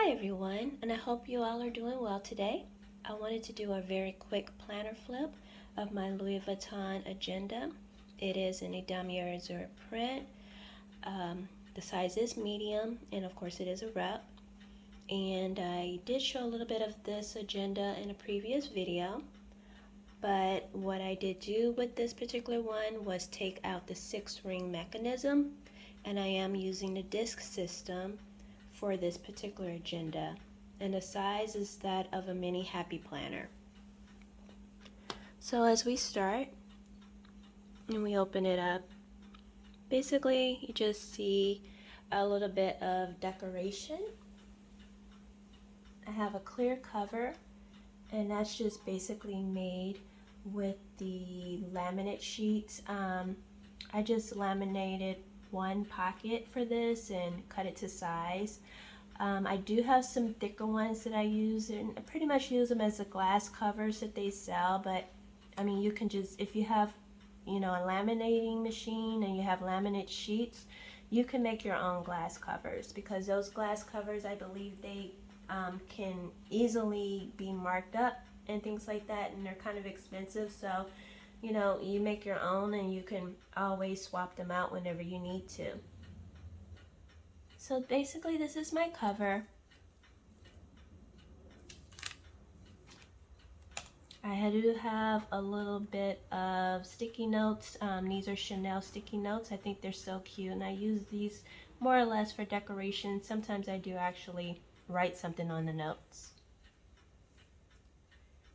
Hi everyone, and I hope you all are doing well today. I wanted to do a very quick planner flip of my Louis Vuitton agenda. It is in a damier azur print. The size is medium, and of course it is a rep. And I did show a little bit of this agenda in a previous video, but what I did do with this particular one was take out the 6-ring mechanism, and I am using the disc system for this particular agenda, and the size is that of a mini happy planner. So as we start and we open it up, basically you just see a little bit of decoration. I have a clear cover, and that's just basically made with the laminate sheets. I just laminated one pocket for this and cut it to size. I do have some thicker ones that I use, and I pretty much use them as the glass covers that they sell, but I mean, you can just, if you have, a laminating machine and you have laminate sheets, you can make your own glass covers, because those glass covers, I believe they can easily be marked up and things like that, and they're kind of expensive. So you make your own and you can always swap them out whenever you need to. So basically this is my cover. I do have a little bit of sticky notes. These are Chanel sticky notes. I think they're so cute, and I use these more or less for decoration. Sometimes I do actually write something on the notes.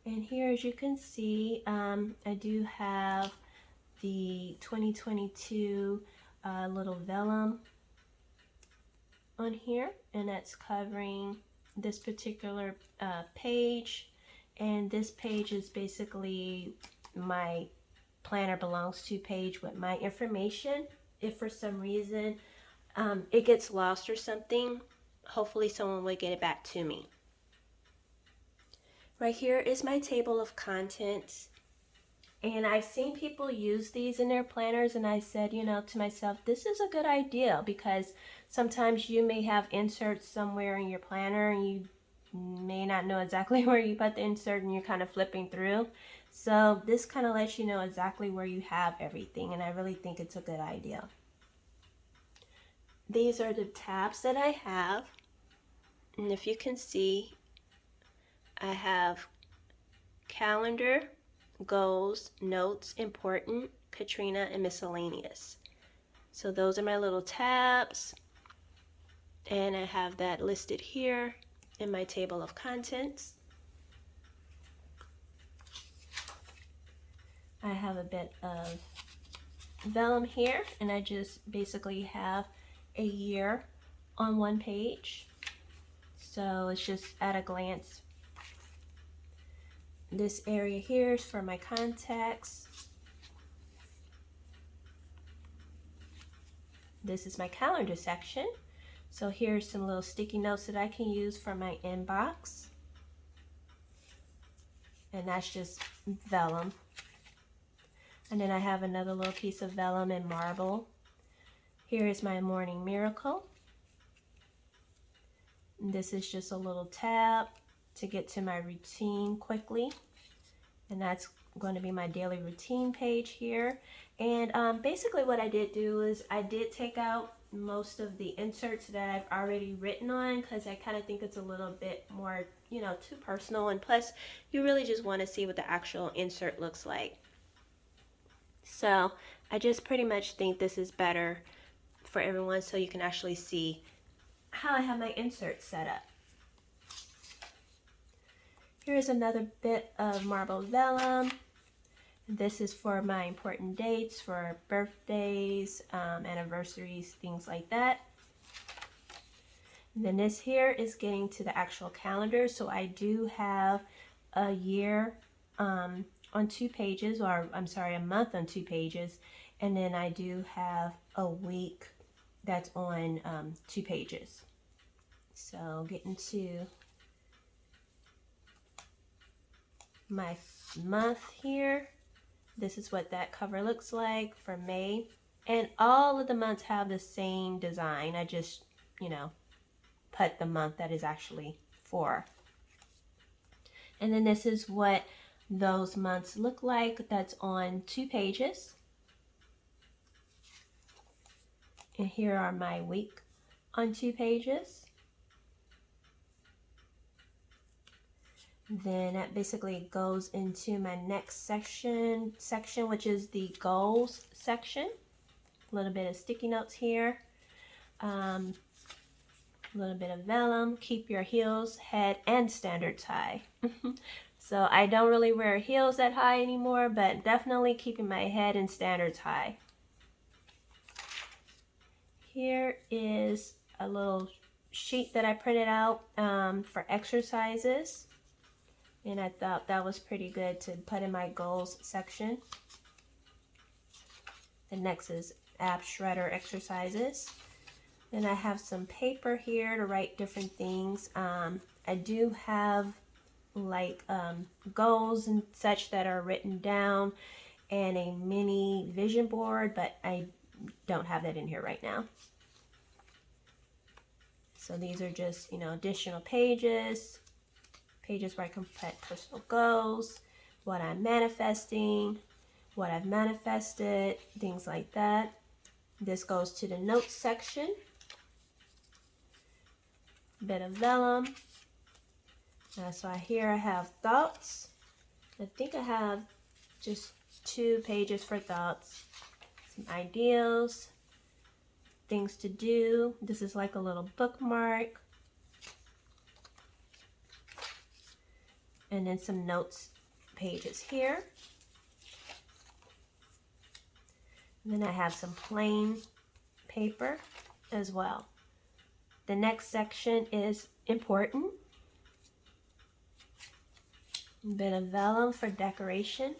And here, as you can see, I do have the 2022 little vellum on here, and that's covering this particular page. And this page is basically my planner belongs to page with my information. If for some reason it gets lost or something, hopefully someone will get it back to me. Right here is my table of contents, and I've seen people use these in their planners, and I said, to myself, this is a good idea, because sometimes you may have inserts somewhere in your planner and you may not know exactly where you put the insert, and you're kind of flipping through. So this kind of lets you know exactly where you have everything, and I really think it's a good idea. These are the tabs that I have, and if you can see, I have calendar, goals, notes, important, Katrina, and miscellaneous. So those are my little tabs, and I have that listed here in my table of contents. I have a bit of vellum here, and I just basically have a year on one page, so it's just at a glance. This area here is for my contacts. This is my calendar section. So here's some little sticky notes that I can use for my inbox. And that's just vellum. And then I have another little piece of vellum in marble. Here is my morning miracle. And this is just a little tab to get to my routine quickly. And that's going to be my daily routine page here. And basically what I did do is I did take out most of the inserts that I've already written on, because I kind of think it's a little bit more, too personal, and plus you really just want to see what the actual insert looks like. So I just pretty much think this is better for everyone, so you can actually see how I have my inserts set up. Here's another bit of marble vellum. This is for my important dates, for birthdays, anniversaries, things like that. And then this here is getting to the actual calendar. So I do have a year on 2 pages, or I'm sorry, a month on 2 pages. And then I do have a week that's on 2 pages. So getting to my month here. This is what that cover looks like for May. And all of the months have the same design. I just, put the month that is actually for. And then this is what those months look like. That's on 2 pages. And here are my week on 2 pages. Then that basically goes into my next section, which is the goals section. A little bit of sticky notes here. A little bit of vellum. Keep your heels, head, and standards high. So I don't really wear heels that high anymore, but definitely keeping my head and standards high. Here is a little sheet that I printed out for exercises. And I thought that was pretty good to put in my goals section. The next is ab shredder exercises. Then I have some paper here to write different things. I do have like goals and such that are written down, and a mini vision board, but I don't have that in here right now. So these are just, additional pages where I can put personal goals, what I'm manifesting, what I've manifested, things like that. This goes to the notes section. Bit of vellum. So here I have thoughts. I think I have just 2 pages for thoughts. Some ideals, things to do. This is like a little bookmark. And then some notes pages here. And then I have some plain paper as well. The next section is important. A bit of vellum for decoration.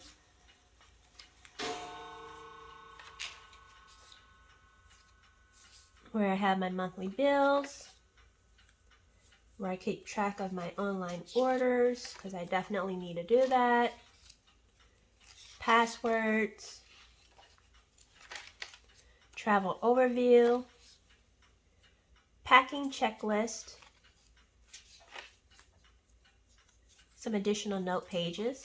Where I have my monthly bills. Where I keep track of my online orders, because I definitely need to do that. Passwords. Travel overview. Packing checklist. Some additional note pages.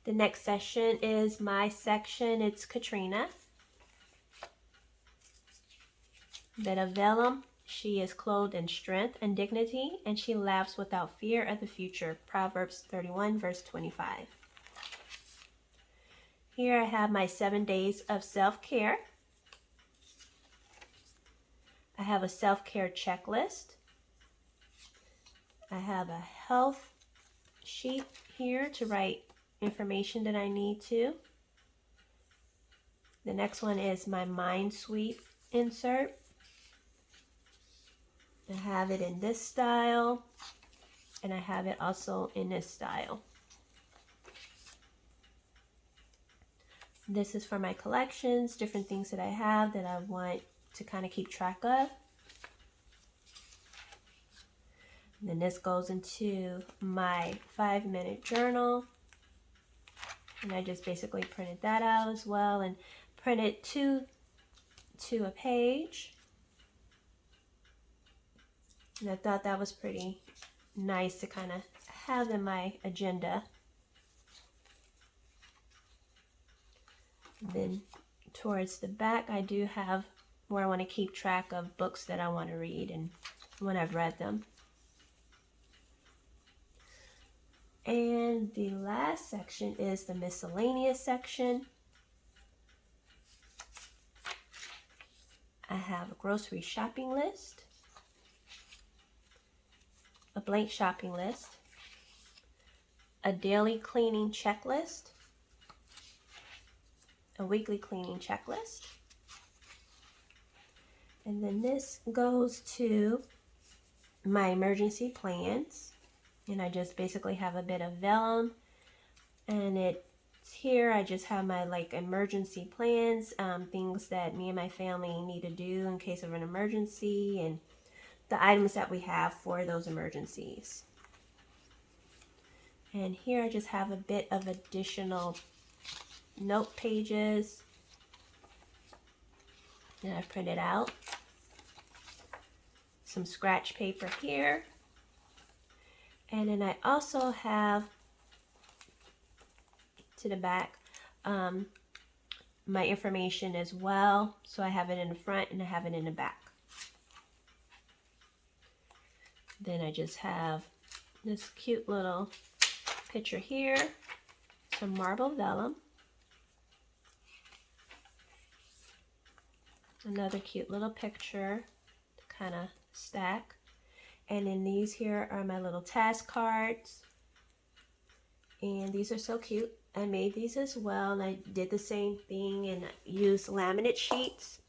The next section is my section. It's Katrina. Bit of vellum. She is clothed in strength and dignity, and she laughs without fear of the future. Proverbs 31, verse 25. Here I have my 7 days of self-care. I have a self-care checklist. I have a health sheet here to write information that I need to. The next one is my mind sweep insert. I have it in this style, and I have it also in this style. This is for my collections, different things that I have that I want to kind of keep track of. And then this goes into my 5-minute journal. And I just basically printed that out as well and printed two a page. And I thought that was pretty nice to kind of have in my agenda. And then towards the back, I do have where I want to keep track of books that I want to read and when I've read them. And the last section is the miscellaneous section. I have a grocery shopping list, a blank shopping list, a daily cleaning checklist, a weekly cleaning checklist, and then this goes to my emergency plans. And I just basically have a bit of vellum, and it's here. I just have my emergency plans, things that me and my family need to do in case of an emergency, and the items that we have for those emergencies. And here I just have a bit of additional note pages that I've printed out. some scratch paper here. And then I also have to the back my information as well. So I have it in the front and I have it in the back. Then I just have this cute little picture here, some marble vellum, another cute little picture to kind of stack, and then these here are my little task cards, and these are so cute. I made these as well, and I did the same thing and used laminate sheets.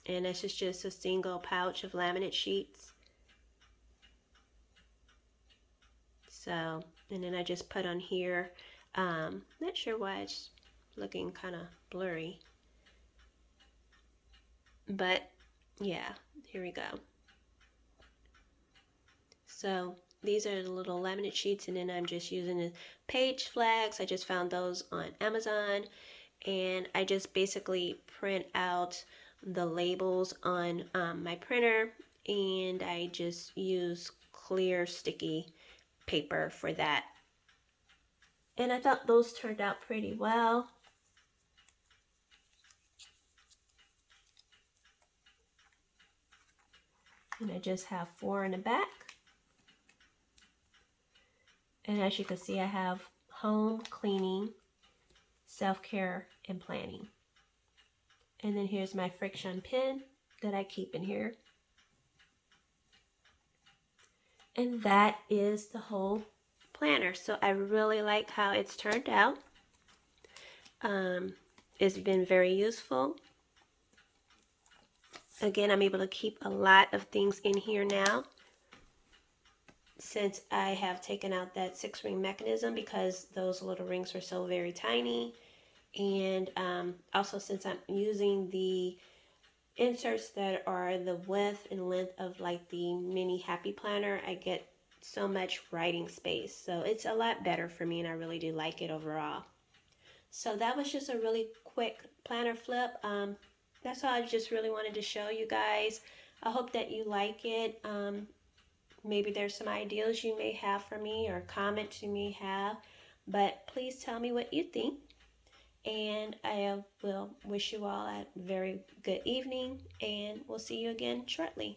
And this is just a single pouch of laminate sheets. So, and then I just put on here, not sure why it's looking kind of blurry. But yeah, here we go. So these are the little laminate sheets, and then I'm just using the page flags. I just found those on Amazon, and I just basically print out the labels on my printer, and I just use clear sticky paper for that. And I thought those turned out pretty well. And I just have 4 in the back. And as you can see, I have home, cleaning, self-care, and planning. And then here's my friction pin that I keep in here. And that is the whole planner. So I really like how it's turned out. It's been very useful. Again, I'm able to keep a lot of things in here now, since I have taken out that 6-ring mechanism, because those little rings were so very tiny. And also, since I'm using the inserts that are the width and length of like the mini happy planner, I get so much writing space. So it's a lot better for me, and I really do like it overall. So that was just a really quick planner flip. That's all I just really wanted to show you guys. I hope that you like it. Maybe there's some ideas you may have for me, or comments you may have, but please tell me what you think. And I will wish you all a very good evening, and we'll see you again shortly.